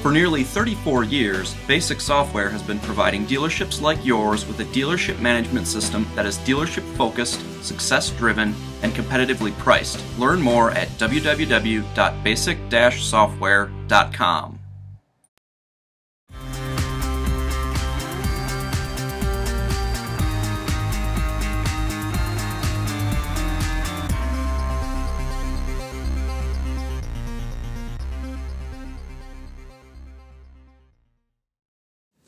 For nearly 34 years, Basic Software has been providing dealerships like yours with a dealership management system that is dealership-focused, success-driven, and competitively priced. Learn more at www.basic-software.com.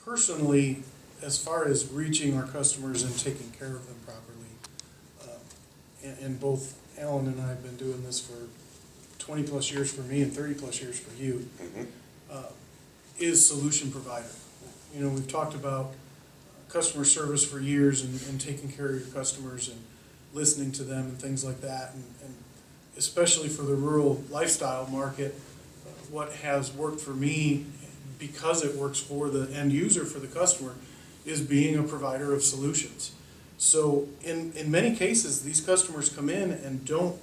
Personally, as far as reaching our customers and taking care of them properly, and both Alan and I have been doing this for 20 plus years for me and 30 plus years for you, is solution provider. You know, we've talked about customer service for years and taking care of your customers and listening to them and things like that, and especially for the rural lifestyle market, what has worked for me, because it works for the end user, for the customer, is being a provider of solutions. So in many cases, these customers come in and don't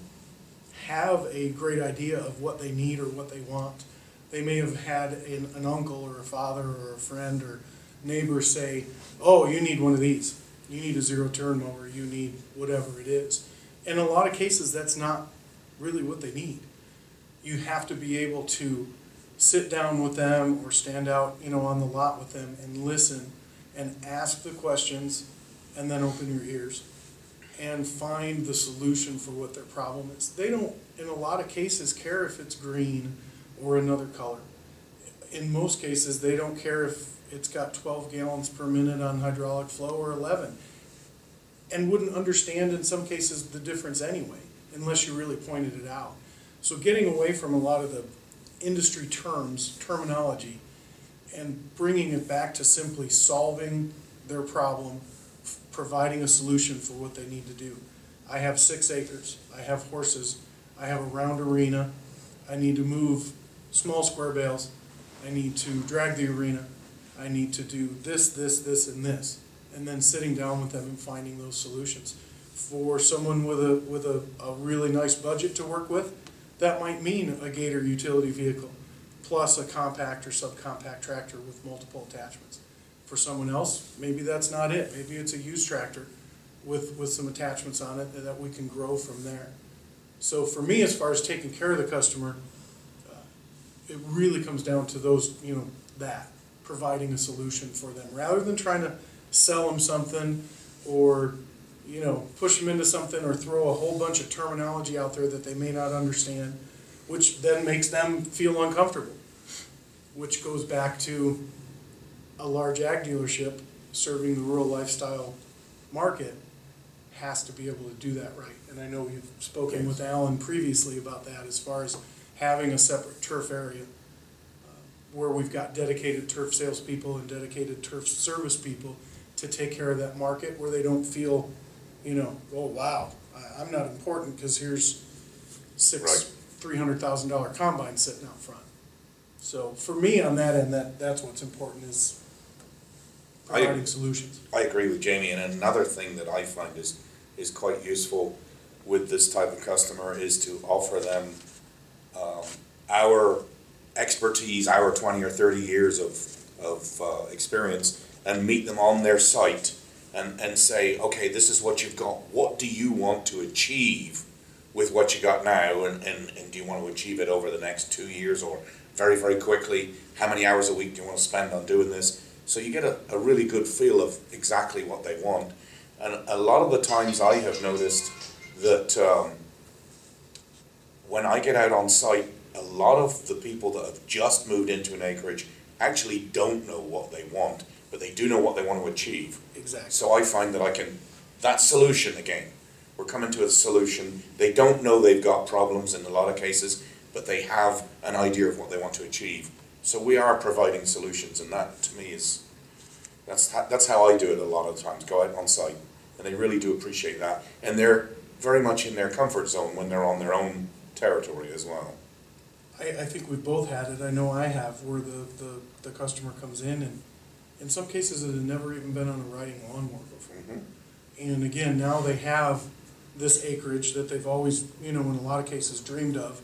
have a great idea of what they need or what they want. They may have had an uncle or a father or a friend or neighbor say, oh, you need one of these. You need a zero-turn mower. You need whatever it is. In a lot of cases, that's not really what they need. You have to be able to sit down with them or stand out, you know, on the lot with them and listen and ask the questions, and then open your ears and find the solution for what their problem is. They don't, in a lot of cases, care if it's green or another color. In most cases, they don't care if it's got 12 gallons per minute on hydraulic flow or 11, and wouldn't understand in some cases the difference anyway, unless you really pointed it out. So getting away from a lot of the industry terminology, and bringing it back to simply solving their problem, providing a solution for what they need to do. I have 6 acres, I have horses, I have a round arena, I need to move small square bales, I need to drag the arena, I need to do this, this, this, and this, and then sitting down with them and finding those solutions. For someone with a really nice budget to work with, that might mean a Gator utility vehicle plus a compact or subcompact tractor with multiple attachments. For someone else, maybe that's not it. Maybe it's a used tractor with some attachments on it that we can grow from there. So for me, as far as taking care of the customer, it really comes down to those, you know, providing a solution for them rather than trying to sell them something or, you know, push them into something or throw a whole bunch of terminology out there that they may not understand, which then makes them feel uncomfortable, which goes back to a large ag dealership serving the rural lifestyle market has to be able to do that right. And I know you've spoken with Alan previously about that as far as having a separate turf area where we've got dedicated turf salespeople and dedicated turf service people to take care of that market, where they don't feel, you know, oh wow, I'm not important because here's 6 $300,000 combines sitting out front. So for me on that end, that's what's important, is providing solutions. I agree with Jamie, and another thing that I find is quite useful with this type of customer is to offer them our expertise, our 20 or 30 years of experience, and meet them on their site and say, okay, this is what you've got. What do you want to achieve with what you got now, and do you want to achieve it over the next 2 years or very, very quickly? How many hours a week do you want to spend on doing this? So you get a really good feel of exactly what they want. And a lot of the times I have noticed that when I get out on site, a lot of the people that have just moved into an acreage actually don't know what they want, but they do know what they want to achieve. Exactly. So I find that that solution again, we're coming to a solution. They don't know they've got problems in a lot of cases, but they have an idea of what they want to achieve. So we are providing solutions, and that to me that's how I do it a lot of times, go out on site, and they really do appreciate that. And they're very much in their comfort zone when they're on their own territory as well. I think we've both had it. I know I have, where the customer comes in, and in some cases it had never even been on a riding lawnmower before. And again, now they have this acreage that they've always, you know, in a lot of cases dreamed of,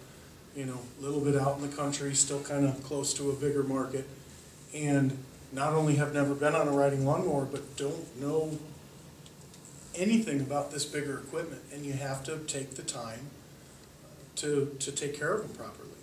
you know, a little bit out in the country, still kind of close to a bigger market, and not only have never been on a riding lawnmower, but don't know anything about this bigger equipment, and you have to take the time to take care of them properly.